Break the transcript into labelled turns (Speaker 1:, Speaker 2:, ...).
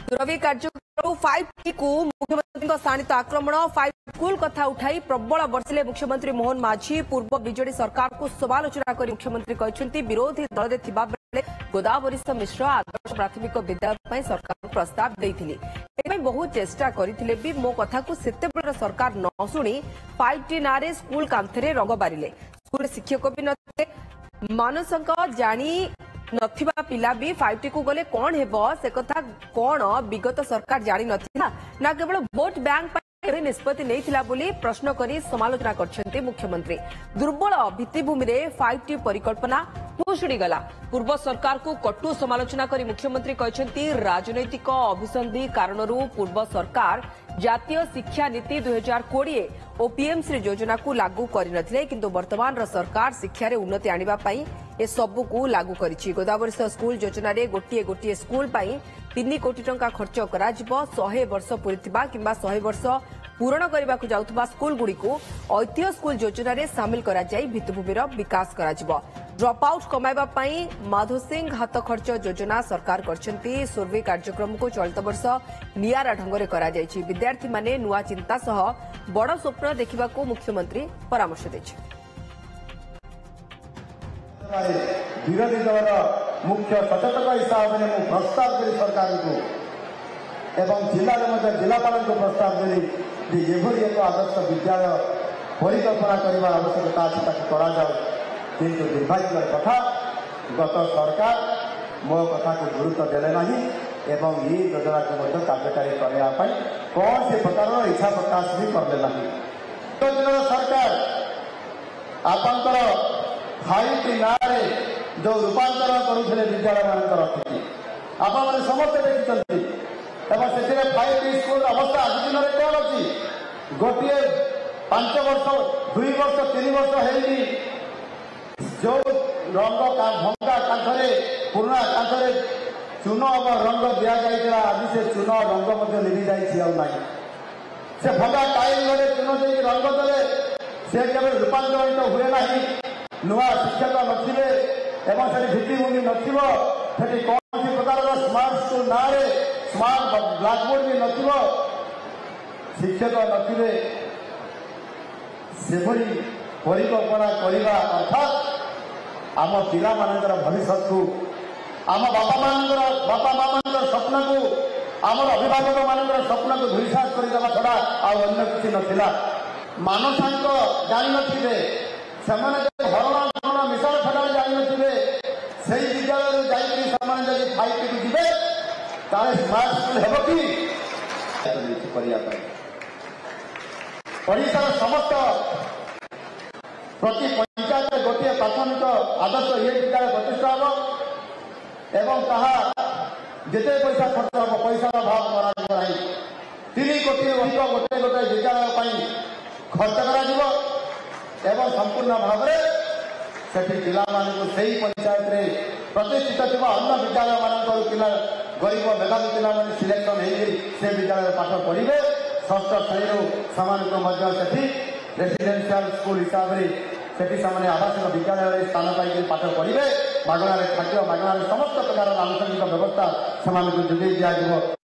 Speaker 1: दुरवी कार्यक्रम 5T को मुख्यमंत्री शाणित आक्रमण 5 स्कूल कथा उठाई प्रबल बर्षिले मुख्यमंत्री मोहन माझी पूर्व बीजेडी सरकार को समालोचना कर मुख्यमंत्री कहते विरोधी दल में गोदावरीश मिश्र आदर्श प्राथमिक विद्यालय सरकार प्रस्ताव देते बहुत चेष्टा करते भी मो कथा को सेतेबेलर सरकार न शुणी 5T नारे स्कूल कांथरे रंग बारिले स्कूल शिक्षक भी नथिले मानसंक जानी नथिबा पिला भी 5T को गले कौन हेबो से कथा कौन विगत सरकार जानी नथिला ना केवल वोट बैंक निष्पत्ति नहीं बोली प्रश्न करी समालोचना करछन्ते मुख्यमंत्री दुर्बल भित्तिभूमि रे 5T परिकल्पना भुशुड़ी गला पूर्व सरकार को कटु समालोचना करी मुख्यमंत्री कहछन्ती राजनैतिक अभिसंधि कारणरू पूर्व सरकार जातीय शिक्षा नीति 2020 और पीएमसी योजना को लागू करनथिले किंतु वर्तमान सरकार शिक्षा रे उन्नति आनिबा पई ए सबु को लागू करिछि गोदावरीश स्कूल योजना रे गोटिए गोटिए स्कूल पई 3 कोटी टंका खर्च करा जिवो 100 वर्ष पूरीथिबा किंबा 100 वर्ष पूरण करने को जाउथबा स्कूल गुड़ी को ऐतिह्य स्कूल योजना रे शामिल करा जाई भित्तिभूमिर विकास करा जिवो ड्रॉप आउट कमाइबा पई माधो सिंह हाथ खर्च योजना सरकार करछन्ती सर्वे कार्यक्रम को चलित वर्ष नियारा ढंगरे करा जायछि विद्यार्थी माने नुआ चिंता सह बड़ स्वप्न देखिबा को मुख्यमंत्री परामर्श दैछि
Speaker 2: विरोधी दल मुख्य सचेतक हिसाब से प्रस्ताव करी सरकार को एवं जिले जिलापाल को प्रस्ताव करी एभली एक आदर्श विद्यालय परिकल्पना करने आवश्यकता अच्छी किंतु दुर्भाग्य कथा गत सरकार मो कथा को गुरुत्व देले नहीं एवं ये योजना को कार्यकारी करने कौन से प्रकार इच्छा प्रकाश भी करले नहीं तो सरकार आपंकर 5T नारे जो रूपांतर करुले विद्यालय मान आप समस्त देखते एवं से 5T स्कूल अवस्था आज दिन में कौन अच्छी गोटे 5 वर्ष 2 वर्ष 3 वर्ष है जो रंग भंगा कांथरे पुराना कांथरे चून रंग दि जाता आज से चून रंग लिभि जाना से भंगा टाइल घरे चून दे रंग देले से केवल रूपांतरित हुए ना नुआ शिक्षक नथिबे एवं से भित्तिभूमि नथिबो सेठी कौन प्रकार स्मार्ट स्कूल ना स्मार्ट ब्लैकबोर्ड भी नथिबो शिक्षक नथिबे सेभली परिकल्पना करने अर्थात आम पिला मानकर भविष्य को आम बापा माँ स्वप्न को आम अभिभावक मान स्वप्न को धूलिसात करदेवा छड़ा आन्य किसी नाला मानसांक जानी नथिबे हरणा धरण मिशाल फटाल जानी नथिबे से विद्यालय जाकि 5T को जीवे ताले स्मार्ट स्कूल हेब कि ओडिशार समस्त प्रति पंचायत गोटे प्राथमिक आदर्श ये विद्यालय प्रतिष्ठा हम एवं कहा जिते पैसा खर्च हम पैसा भाव करा 3 कोटी अधिक गोटे गोटे विद्यालय खर्च कर संपूर्ण भाव से पिला पंचायत रे प्रतिष्ठित थी अन्य विद्यालय मान पिला गरीब मेधावी पिला सिलेक्शन से विद्यालय पाठ पढ़े 6ष्ठ श्रेणी रेसिडेंशियल स्कूल हिसाब से आवासिक विद्यालय स्थान पाई पाठ पढ़े मागणार खाद्य मागणार समस्त प्रकार आनुषंगिक व्यवस्था से जोगे दिज्व।